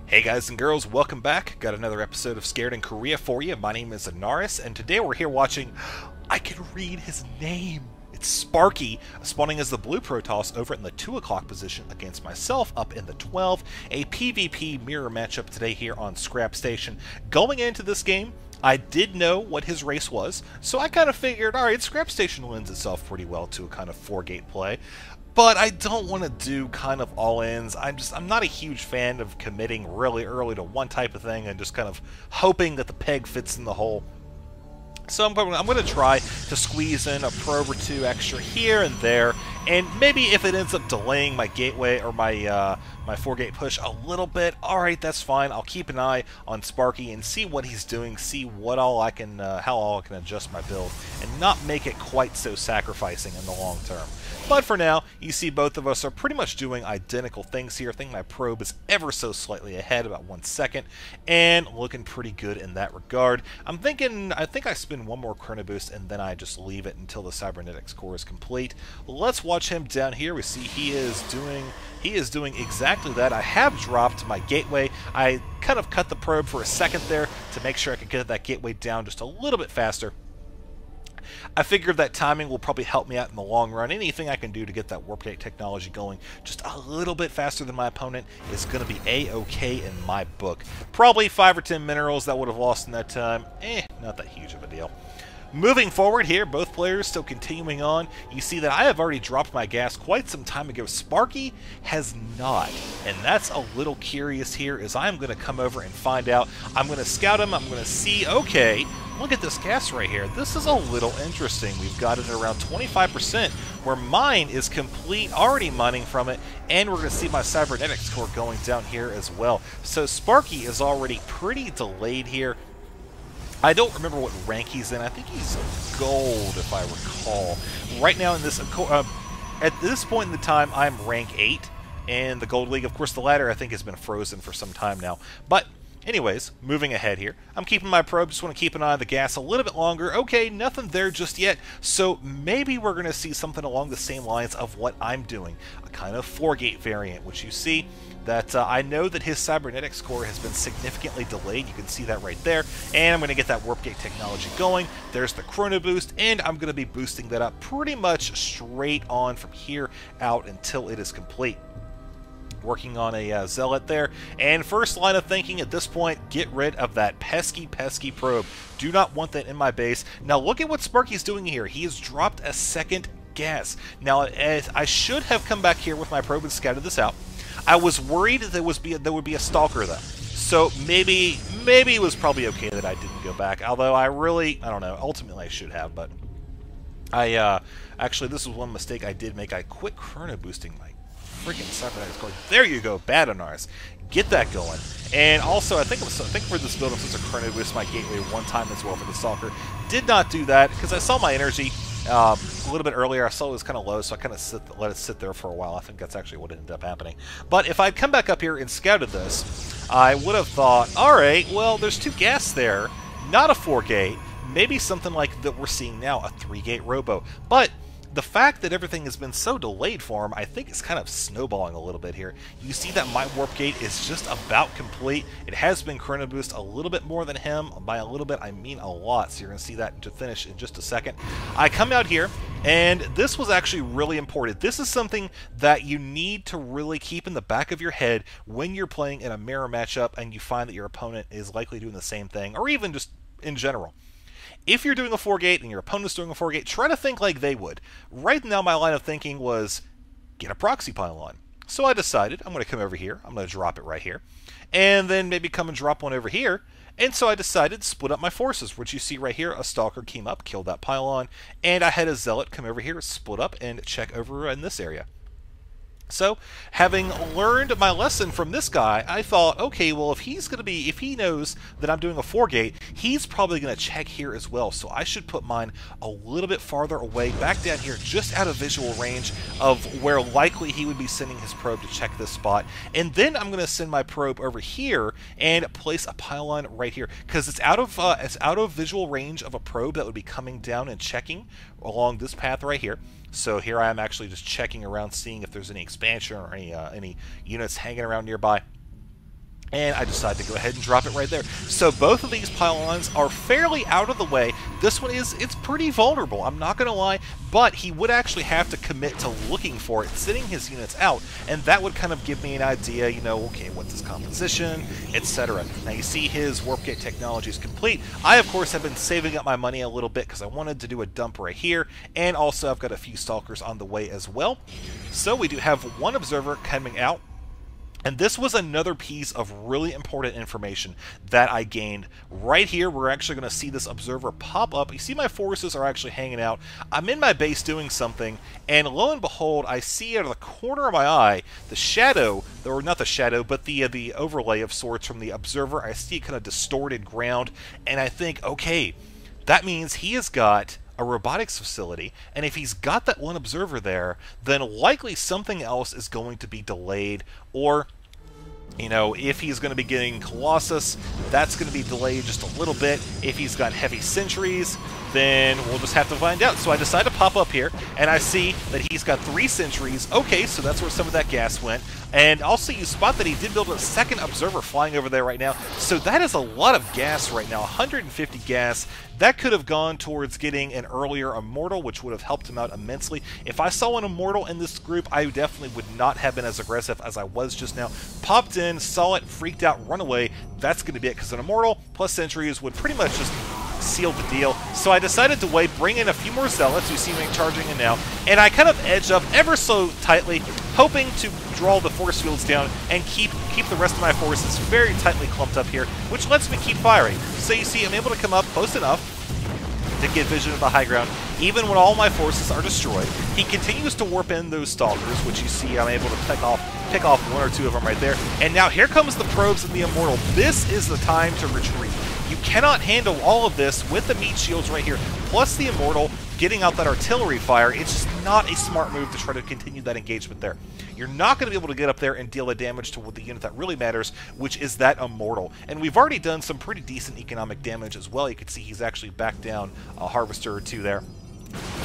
Hey guys and girls, welcome back. Got another episode of Scared in Korea for you. My name is Anaris, and today we're here watching... I can read his name! It's Sparky, spawning as the blue Protoss over in the 2 o'clock position against myself up in the 12. A PvP mirror matchup today here on Scrap Station. Going into this game, I did know what his race was, so I kind of figured, alright, Scrap Station lends itself pretty well to a kind of 4-gate play. But I don't want to do kind of all-ins. I'm not a huge fan of committing really early to one type of thing and just kind of hoping that the peg fits in the hole. So I'm going to try to squeeze in a probe or two extra here and there, and maybe if it ends up delaying my gateway or my my 4-gate push a little bit, alright, that's fine. I'll keep an eye on Sparky and see what he's doing, see what all I can, how all I can adjust my build, and not make it quite so sacrificing in the long term. But for now, you see both of us are pretty much doing identical things here. I think my probe is ever so slightly ahead, about 1 second, and looking pretty good in that regard. I think I spin one more Chrono Boost, and then I just leave it until the Cybernetics core is complete. Let's watch him down here. We see he is doing exactly that. I have dropped my gateway. I kind of cut the probe for a second there to make sure I could get that gateway down just a little bit faster. I figured that timing will probably help me out in the long run. Anything I can do to get that Warp Gate technology going just a little bit faster than my opponent is going to be A-okay in my book. Probably 5 or 10 minerals that would have lost in that time. Not that huge of a deal. Moving forward here, both players still continuing on. You see that I have already dropped my gas quite some time ago. Sparky has not, and that's a little curious here as I'm going to come over and find out. I'm going to scout him. I'm going to see, okay, look at this gas right here. This is a little interesting. We've got it at around 25%, where mine is complete, already mining from it, and we're going to see my Cybernetics core going down here as well. So Sparky is already pretty delayed here. I don't remember what rank he's in. I think he's gold, if I recall. Right now, in this at this point in the time, I'm rank 8 in the Gold League. Of course, the ladder, I think, has been frozen for some time now. But anyways, moving ahead here. I'm keeping my probe, just want to keep an eye on the gas a little bit longer. Okay, nothing there just yet, so maybe we're going to see something along the same lines of what I'm doing. A kind of 4-gate variant, which you see that I know that his Cybernetics core has been significantly delayed. You can see that right there, and I'm going to get that Warp Gate technology going. There's the Chrono Boost, and I'm going to be boosting that up pretty much straight on from here out until it is complete. Working on a Zealot there, and first line of thinking at this point, get rid of that pesky probe. Do not want that in my base. Now look at what Sparky's doing here. He has dropped a second gas. Now I should have come back here with my probe and scouted this out. I was worried that there would be a Stalker though, so maybe it was probably okay that I didn't go back, although I don't know, ultimately I should have, but actually this was one mistake I did make. I quit Chrono Boosting my freaking Cybernetics core. There you go, bad on ours. Get that going. And also, I think for this build, I'm supposed to Chrono Boost my gateway one time as well for the Stalker. Did not do that because I saw my energy a little bit earlier. I saw it was kind of low, so I kind of let it sit there for a while. I think that's actually what ended up happening. But if I'd come back up here and scouted this, I would have thought, alright, well, there's 2 gas there, not a 4-gate, maybe something like that we're seeing now, a 3-gate Robo. But the fact that everything has been so delayed for him, I think it's kind of snowballing a little bit here. You see that my Warp Gate is just about complete. It has been Chrono Boost a little bit more than him. By a little bit, I mean a lot. So you're going to see that to finish in just a second. I come out here, and this was actually really important. This is something that you need to really keep in the back of your head when you're playing in a mirror matchup and you find that your opponent is likely doing the same thing, or even just in general. If you're doing a 4-gate and your opponent's doing a 4-gate, try to think like they would. Right now, my line of thinking was, get a proxy pylon. So I decided, I'm going to come over here, I'm going to drop it right here, and then maybe come and drop one over here. And so I decided to split up my forces, which you see right here, a Stalker came up, killed that pylon, and I had a Zealot come over here, split up, and check over in this area. So, having learned my lesson from this guy, I thought, okay, well, if he knows that I'm doing a 4-gate, he's probably going to check here as well. So I should put mine a little bit farther away, back down here, just out of visual range of where likely he would be sending his probe to check this spot. And then I'm going to send my probe over here and place a pylon right here, because it's out of visual range of a probe that would be coming down and checking along this path right here. So here I am actually just checking around, seeing if there's any expansion or any units hanging around nearby. and I decided to go ahead and drop it right there. So both of these pylons are fairly out of the way. This one it's pretty vulnerable, I'm not going to lie, but he would actually have to commit to looking for it, sitting his units out, and that would kind of give me an idea, you know, okay, what's his composition, etc. Now you see his warp gate technology is complete. I, of course, have been saving up my money a little bit because I wanted to do a dump right here, and also I've got a few stalkers on the way as well. So we do have one observer coming out. And this was another piece of really important information that I gained right here. We're actually going to see this observer pop up. You see my forces are actually hanging out. I'm in my base doing something, and lo and behold, I see out of the corner of my eye the shadow, or not the shadow, but the overlay of sorts from the observer. I see kind of distorted ground, and I think, okay, that means he has got a robotics facility, and if he's got that one observer there, then likely something else is going to be delayed, or, you know, if he's going to be getting Colossus, that's going to be delayed just a little bit. If he's got heavy sentries, then we'll just have to find out. So I decide to pop up here, and I see that he's got 3 sentries. Okay, so that's where some of that gas went. And also you spot that he did build a second observer flying over there right now. So that is a lot of gas right now, 150 gas. That could have gone towards getting an earlier Immortal, which would have helped him out immensely. If I saw an Immortal in this group, I definitely would not have been as aggressive as I was just now. Popped in, saw it, freaked out, run away. That's going to be it, because an Immortal plus sentries would pretty much just seal the deal. So I decided to wait, bring in a few more Zealots. You see me charging in now, and I kind of edge up ever so tightly, hoping to draw the force fields down and keep the rest of my forces very tightly clumped up here, which lets me keep firing. So you see, I'm able to come up close enough to get vision of the high ground, even when all my forces are destroyed. He continues to warp in those stalkers, which you see I'm able to pick off 1 or 2 of them right there. And now here comes the probes and the Immortal. This is the time to retreat. You cannot handle all of this with the meat shields right here, plus the Immortal getting out that artillery fire. It's just not a smart move to try to continue that engagement there. You're not going to be able to get up there and deal the damage to the unit that really matters, which is that Immortal. And we've already done some pretty decent economic damage as well. You can see he's actually backed down a Harvester or 2 there.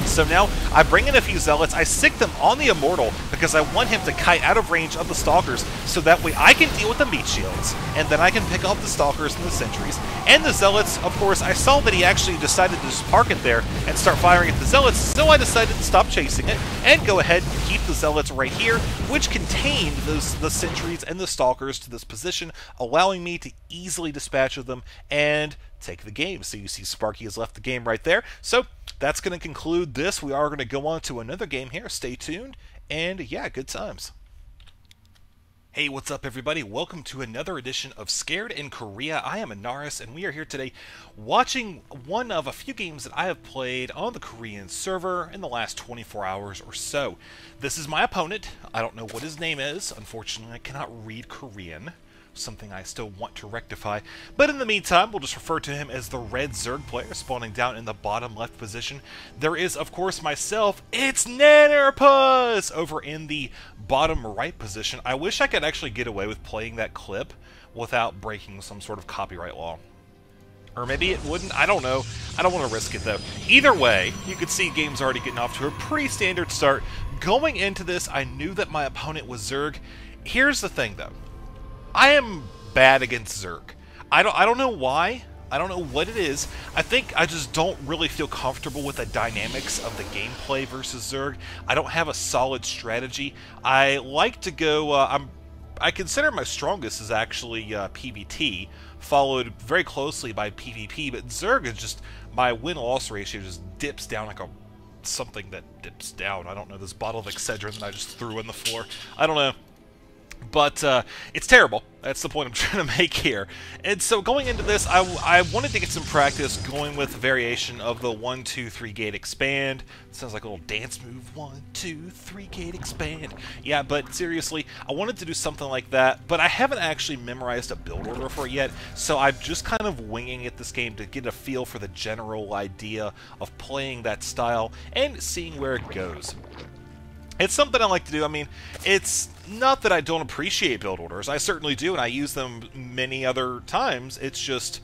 So now I bring in a few Zealots, I sick them on the Immortal because I want him to kite out of range of the Stalkers, so that way I can deal with the meat shields, and then I can pick off the Stalkers and the sentries. And the Zealots, of course, I saw that he actually decided to just park it there and start firing at the Zealots, so I decided to stop chasing it and go ahead and keep the Zealots right here, which contained the sentries and the Stalkers to this position, allowing me to easily dispatch of them and take the game. So you see Sparky has left the game right there. So that's going to conclude this. We are going to go on to another game here. Stay tuned, and yeah, good times. Hey, what's up everybody? Welcome to another edition of Scared in Korea. I am Anaris, and we are here today watching one of a few games that I have played on the Korean server in the last 24 hours or so. This is my opponent. I don't know what his name is. Unfortunately, I cannot read Korean. Something I still want to rectify. But in the meantime, we'll just refer to him as the red Zerg player, spawning down in the bottom left position. There is, of course, myself. It's Nannerpus over in the bottom right position. I wish I could actually get away with playing that clip without breaking some sort of copyright law. Or maybe it wouldn't. I don't know. I don't want to risk it, though. Either way, you can see game's already getting off to a pretty standard start. Going into this, I knew that my opponent was Zerg. Here's the thing, though. I am bad against Zerg. I don't know why. I don't know what it is. I think I just don't really feel comfortable with the dynamics of the gameplay versus Zerg. I don't have a solid strategy. I like to go... I consider my strongest is actually PvT, followed very closely by PvP, but Zerg is just... my win-loss ratio just dips down like a... something that dips down. I don't know, this bottle of Excedrin that I just threw on the floor. I don't know. But it's terrible. That's the point I'm trying to make here. And so going into this, I wanted to get some practice going with a variation of the 1, 2, 3 gate expand. It sounds like a little dance move. 1, 2, 3 gate expand. Yeah, but seriously, I wanted to do something like that, but I haven't actually memorized a build order for it yet, so I'm just kind of winging it this game to get a feel for the general idea of playing that style and seeing where it goes. It's something I like to do. I mean, it's not that I don't appreciate build orders. I certainly do, and I use them many other times. It's just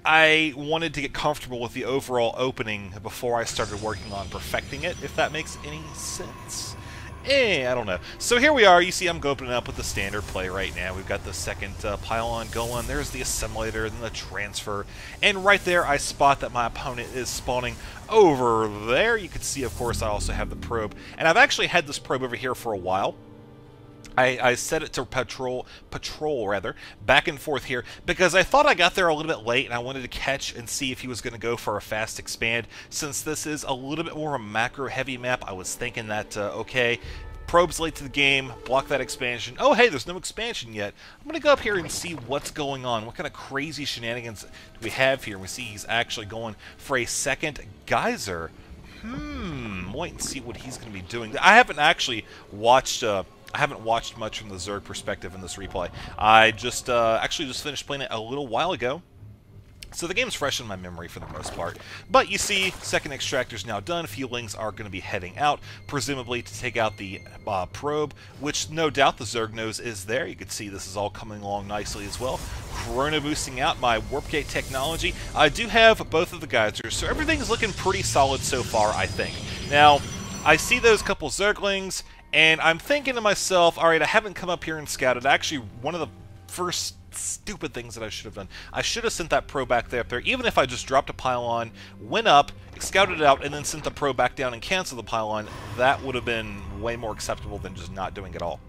I wanted to get comfortable with the overall opening before I started working on perfecting it, if that makes any sense. I don't know. So here we are. You see I'm opening up with the standard play right now. We've got the second pylon going. There's the assimilator and the transfer. And right there, I spot that my opponent is spawning over there. You can see, of course, I also have the probe. And I've actually had this probe over here for a while. I set it to patrol rather, back and forth here, because I thought I got there a little bit late and I wanted to catch and see if he was going to go for a fast expand. Since this is a little bit more of a macro-heavy map, I was thinking that, okay, probe's late to the game, block that expansion. Oh, hey, there's no expansion yet. I'm going to go up here and see what's going on. What kind of crazy shenanigans do we have here? We see he's actually going for a second geyser. Wait and see what he's going to be doing. I haven't actually watched... I haven't watched much from the Zerg perspective in this replay. I just actually just finished playing it a little while ago, so the game's fresh in my memory for the most part. But you see, second extractor's now done. Fuelings are going to be heading out, presumably to take out the probe, which no doubt the Zerg knows is there. You can see this is all coming along nicely as well. Chrono boosting out my warp gate technology. I do have both of the geysers, so everything's looking pretty solid so far, I think. Now, I see those couple Zerglings, and I'm thinking to myself, alright, I haven't come up here and scouted. Actually, one of the first stupid things that I should have done, I should have sent that probe back there up there, even if I just dropped a pylon, went up, scouted it out, and then sent the probe back down and canceled the pylon. That would have been way more acceptable than just not doing it all.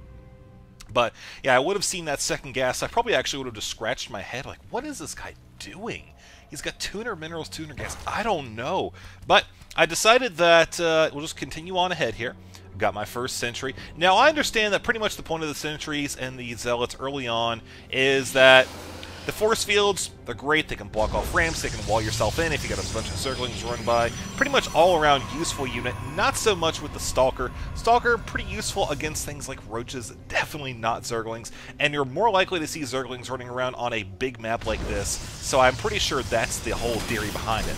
But, yeah, I would have seen that second gas. I probably actually would have just scratched my head, like, what is this guy doing? He's got 200 minerals, 200 gas. I don't know. But I decided that we'll just continue on ahead here. Got my first sentry. Now, I understand that pretty much the point of the sentries and the zealots early on is that the force fields, they're great. They can block off ramps. They can wall yourself in if you got a bunch of Zerglings run by. Pretty much all around useful unit. Not so much with the Stalker. Stalker, pretty useful against things like roaches. Definitely not Zerglings. And you're more likely to see Zerglings running around on a big map like this. So I'm pretty sure that's the whole theory behind it.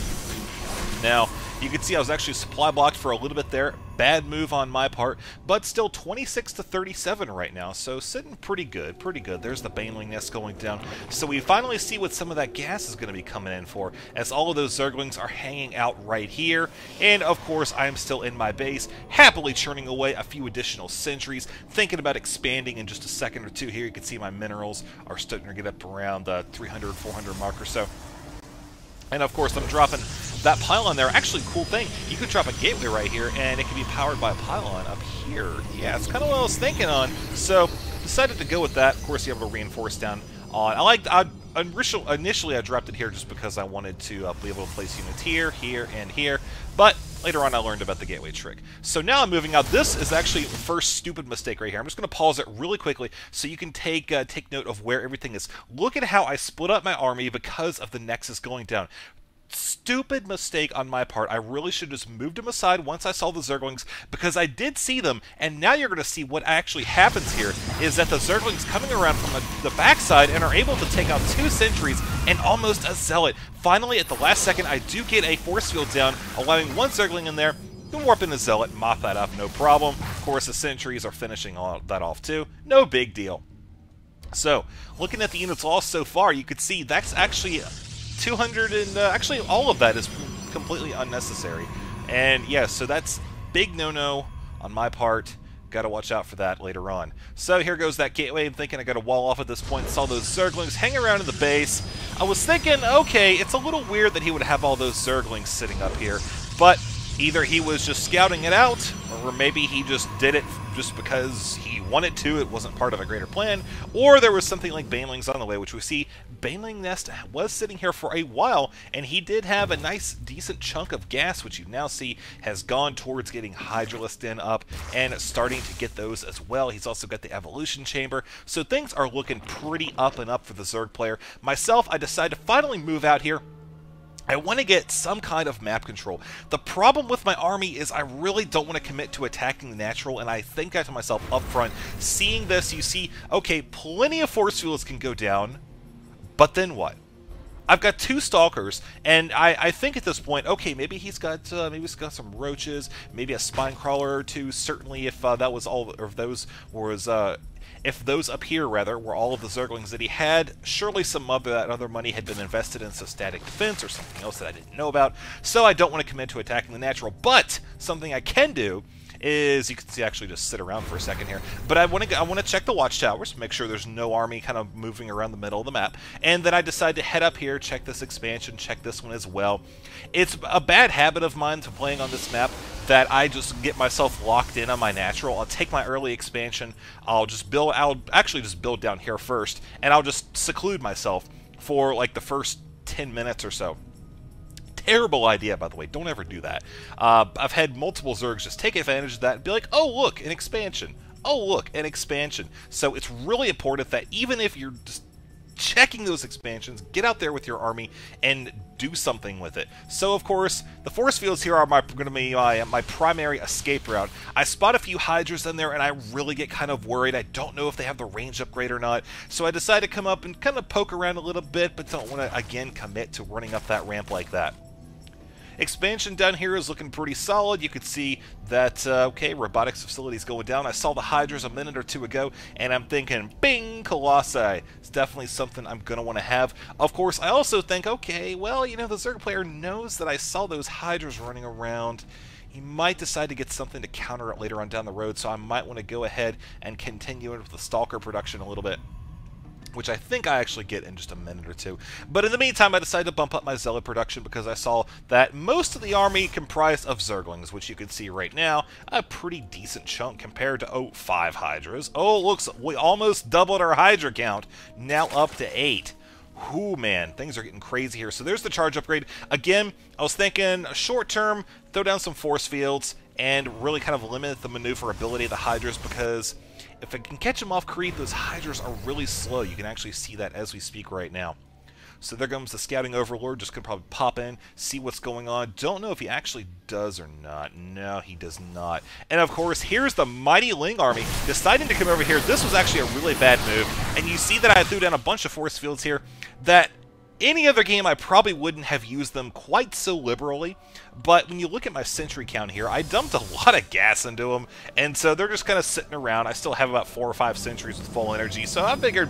Now, you can see I was actually supply blocked for a little bit there. Bad move on my part, but still 26 to 37 right now, so sitting pretty good, pretty good. There's the Baneling nest going down. So we finally see what some of that gas is going to be coming in for, as all of those Zerglings are hanging out right here. And of course, I'm still in my base, happily churning away a few additional sentries, thinking about expanding in just a second or two here. You can see my minerals are starting to get up around the 300, 400 mark or so. And of course, I'm dropping that pylon there. Actually, cool thing, you could drop a gateway right here, and it can be powered by a pylon up here. Yeah, it's kind of what I was thinking on. So, decided to go with that. Of course, you have a reinforce down on. Initially, I dropped it here just because I wanted to be able to place units here, here, and here. But later on, I learned about the gateway trick. So now I'm moving out. This is actually the first stupid mistake right here. I'm just going to pause it really quickly so you can take note of where everything is. Look at how I split up my army because of the Nexus going down. Stupid mistake on my part. I really should have just moved them aside once I saw the Zerglings, because I did see them, and now you're going to see what actually happens here, is that the Zerglings coming around from the backside and are able to take out 2 sentries and almost a zealot. Finally, at the last second, I do get a force field down, allowing 1 Zergling in there. Then warp in the zealot, mop that up, no problem. Of course, the sentries are finishing all that off too. No big deal. So, looking at the units lost so far, you could see that's actually 200, and actually all of that is completely unnecessary. And yeah, so that's big no-no on my part. Gotta watch out for that later on. So here goes that gateway. I'm thinking I got a wall off at this point. Saw those Zerglings hang around in the base. I was thinking, okay, it's a little weird that he would have all those Zerglings sitting up here, but either he was just scouting it out, or maybe he just did it just because he wanted to, it wasn't part of a greater plan, or there was something like Banelings on the way, which we see Baneling Nest was sitting here for a while, and he did have a nice, decent chunk of gas, which you now see has gone towards getting Hydralisk Den up and starting to get those as well. He's also got the Evolution Chamber, so things are looking pretty up and up for the Zerg player. Myself, I decided to finally move out here. I want to get some kind of map control. The problem with my army is I really don't want to commit to attacking the natural, and I think to myself up front, seeing this, you see, okay, plenty of force fields can go down, but then what? I've got 2 Stalkers, and I think at this point, okay, maybe he's got some roaches, maybe a spine crawler or 2. Certainly, if that was all, or if those was if those up here, rather, were all of the Zerglings that he had, surely some of that other money had been invested in some static defense or something else that I didn't know about, so I don't want to commit to attacking the natural. But something I can do is, you can see, actually just sit around for a second here. But I want to check the watchtowers, make sure there's no army kind of moving around the middle of the map, and then I decide to head up here, check this expansion, check this one as well. It's a bad habit of mine to playing on this map that I just get myself locked in on my natural. I'll take my early expansion, I'll actually just build down here first, and I'll just seclude myself for like the first 10 minutes or so. Terrible idea, by the way. Don't ever do that. I've had multiple Zergs just take advantage of that and be like, oh, look, an expansion. Oh, look, an expansion. So it's really important that even if you're just checking those expansions, get out there with your army and do something with it. So, of course, the force fields here are going to be my primary escape route. I spot a few Hydras in there, and I really get kind of worried. I don't know if they have the range upgrade or not, so I decide to come up and kind of poke around a little bit, but don't want to, again, commit to running up that ramp like that. Expansion down here is looking pretty solid. You can see that, okay, robotics facility's going down. I saw the Hydras a minute or two ago, and I'm thinking, bing, Colossi. It's definitely something I'm going to want to have. Of course, I also think, okay, well, you know, the Zerg player knows that I saw those Hydras running around. He might decide to get something to counter it later on down the road, so I might want to go ahead and continue it with the Stalker production a little bit, which I think I actually get in just a minute or two. But in the meantime, I decided to bump up my Zealot production because I saw that most of the army comprised of Zerglings, which you can see right now, a pretty decent chunk compared to, 5 Hydras. Oh, looks, we almost doubled our Hydra count, now up to 8. Whoo, man, things are getting crazy here. So there's the charge upgrade. Again, I was thinking short term, throw down some force fields and really kind of limit the maneuverability of the Hydras, because if I can catch them off creep, those Hydras are really slow. You can actually see that as we speak right now. So there comes the Scouting Overlord, just going to probably pop in, see what's going on. Don't know if he actually does or not. No, he does not. And of course, here's the Mighty Ling army deciding to come over here. This was actually a really bad move, and you see that I threw down a bunch of force fields here that any other game I probably wouldn't have used them quite so liberally, but when you look at my sentry count here, I dumped a lot of gas into them, and so they're just kind of sitting around. I still have about 4 or 5 sentries with full energy, so I figured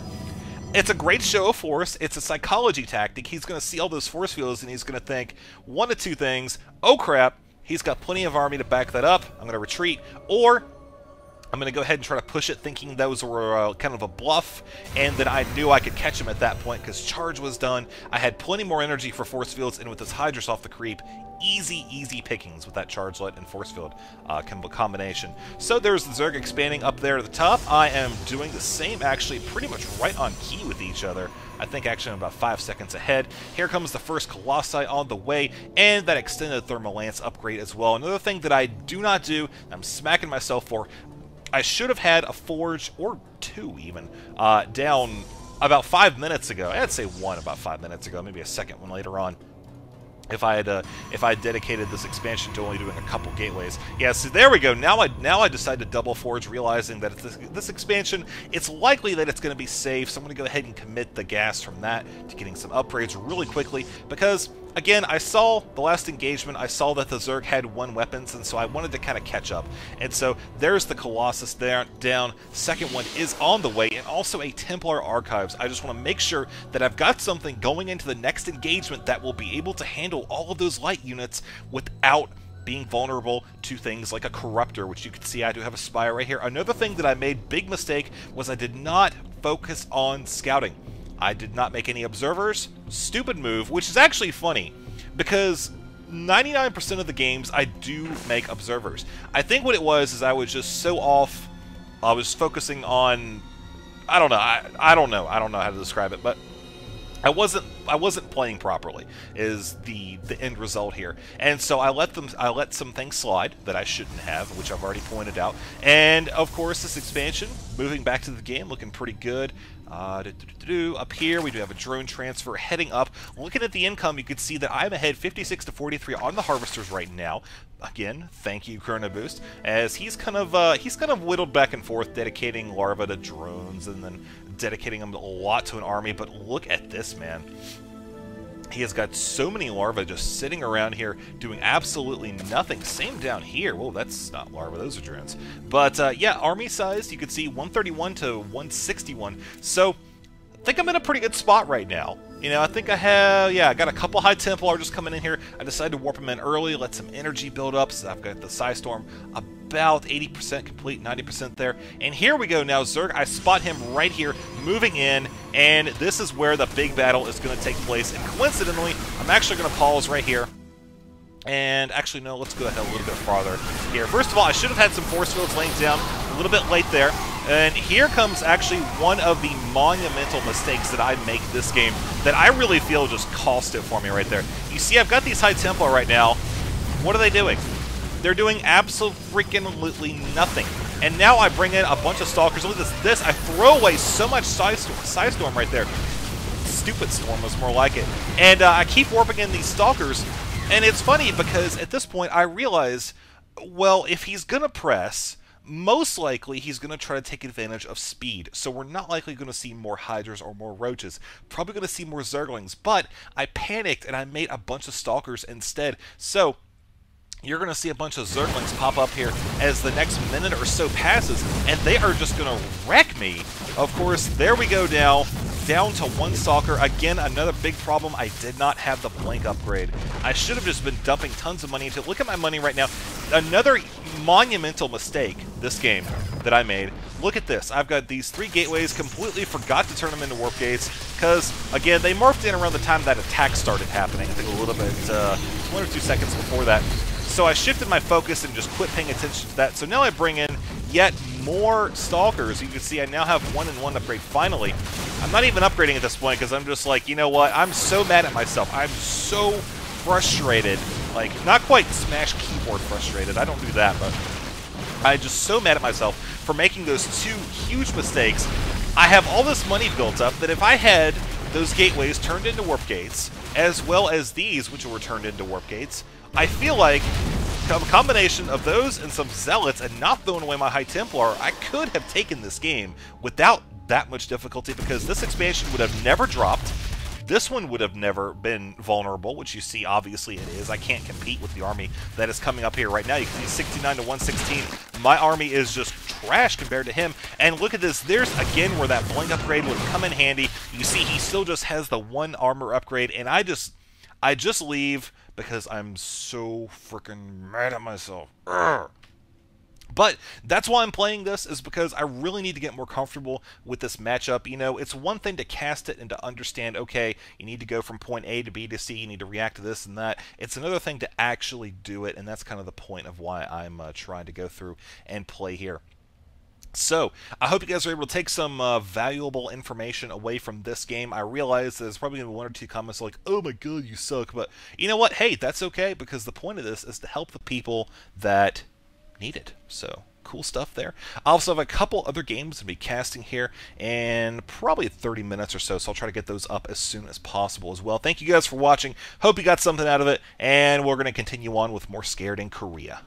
it's a great show of force. It's a psychology tactic. He's going to see all those force fields, and he's going to think one of two things. Oh, crap, he's got plenty of army to back that up. I'm going to retreat, or I'm going to go ahead and try to push it, thinking those were kind of a bluff, and then I knew I could catch him at that point because charge was done. I had plenty more energy for force fields, and with this Hydras off the creep, easy pickings with that chargelet and force field combination. So there's the Zerg expanding up there at the top. I am doing the same, actually, pretty much right on key with each other. I think actually I'm about 5 seconds ahead. Here comes the first Colossi on the way, and that extended thermal lance upgrade as well. Another thing that I do not do, I'm smacking myself for, I should have had a forge, or 2 even, down about 5 minutes ago. I'd say 1 about 5 minutes ago, maybe a second one later on, if I had dedicated this expansion to only doing a couple gateways. Yeah, so there we go. Now I decided to double forge, realizing that this expansion, it's likely that it's going to be safe, so I'm going to go ahead and commit the gas from that to getting some upgrades really quickly, because again, I saw the last engagement, I saw that the Zerg had 1 weapons, and so I wanted to kind of catch up. And so there's the Colossus there, down. Second one is on the way, and also a Templar Archives. I just want to make sure that I've got something going into the next engagement that will be able to handle all of those light units without being vulnerable to things like a Corruptor, which you can see I do have a Spire right here. Another thing that I made, big mistake, was I did not focus on scouting. I did not make any observers. Stupid move, which is actually funny, because 99% of the games I do make observers. I think what it was is I was just so off. I was focusing on, I don't know. I don't know how to describe it, but I wasn't playing properly is the end result here. And so I let some things slide that I shouldn't have, which I've already pointed out. And of course, this expansion, moving back to the game, looking pretty good. Up here, we do have a drone transfer heading up. Looking at the income, you can see that I'm ahead 56 to 43 on the harvesters right now. Again, thank you, Chrono Boost, as he's kind of whittled back and forth, dedicating larva to drones and then dedicating them a lot to an army. But look at this, man. He has got so many larvae just sitting around here doing absolutely nothing. Same down here. Whoa, that's not larvae, those are drones. But yeah, army size, you can see 131 to 161. So I think I'm in a pretty good spot right now. You know, I think I have, yeah, I got a couple High Templar just coming in here. I decided to warp them in early, let some energy build up, so I've got the Psystorm about 80% complete, 90% there. And here we go now. Zerg, I spot him right here, moving in, and this is where the big battle is going to take place. And coincidentally, I'm actually going to pause right here. And actually, no, let's go ahead a little bit farther here. First of all, I should have had some force fields laying down a little bit late there. And here comes actually one of the monumental mistakes that I make this game that I really feel just cost it for me right there. You see, I've got these High Templar right now. What are they doing? They're doing absolutely nothing. And now I bring in a bunch of Stalkers. Look at this. I throw away so much Psystorm right there. Stupid Storm was more like it. And I keep warping in these Stalkers. And it's funny because at this point I realize, well, if he's going to press, most likely he's going to try to take advantage of speed. So we're not likely going to see more Hydras or more Roaches. Probably going to see more Zerglings. But I panicked and I made a bunch of Stalkers instead. So you're going to see a bunch of Zerglings pop up here as the next minute or so passes, and they are just going to wreck me. Of course, there we go now, down to one Stalker. Again, another big problem, I did not have the Blink upgrade. I should have just been dumping tons of money into it. Look at my money right now. Another monumental mistake this game that I made. Look at this. I've got these 3 gateways, completely forgot to turn them into warp gates, because, again, they morphed in around the time that attack started happening. I think a little bit, 1 or 2 seconds before that. So I shifted my focus and just quit paying attention to that. So now I bring in yet more Stalkers. You can see I now have 1-in-1 upgrade finally. I'm not even upgrading at this point because I'm just like, you know what? I'm so mad at myself. I'm so frustrated. Like, not quite Smash keyboard frustrated. I don't do that, but I'm just so mad at myself for making those 2 huge mistakes. I have all this money built up that if I had those gateways turned into warp gates, as well as these, which were turned into warp gates, I feel like a combination of those and some Zealots and not throwing away my High Templar, I could have taken this game without that much difficulty, because this expansion would have never dropped. This one would have never been vulnerable, which you see obviously it is. I can't compete with the army that is coming up here right now. You can see 69 to 116. My army is just trash compared to him. And look at this. There's again where that Blink upgrade would come in handy. You see he still just has the 1 armor upgrade, and I just leave because I'm so freaking mad at myself. Urgh. But that's why I'm playing this, is because I really need to get more comfortable with this matchup. You know, it's one thing to cast it and to understand, okay, you need to go from point A to B to C, you need to react to this and that. It's another thing to actually do it, and that's kind of the point of why I'm trying to go through and play here. So, I hope you guys are able to take some valuable information away from this game. I realize there's probably going to be 1 or 2 comments like, oh my god, you suck, but you know what? Hey, that's okay, because the point of this is to help the people that need it. So, cool stuff there. I also have a couple other games to be casting here in probably 30 minutes or so, so I'll try to get those up as soon as possible as well. Thank you guys for watching. Hope you got something out of it, and we're going to continue on with more Scared in Korea.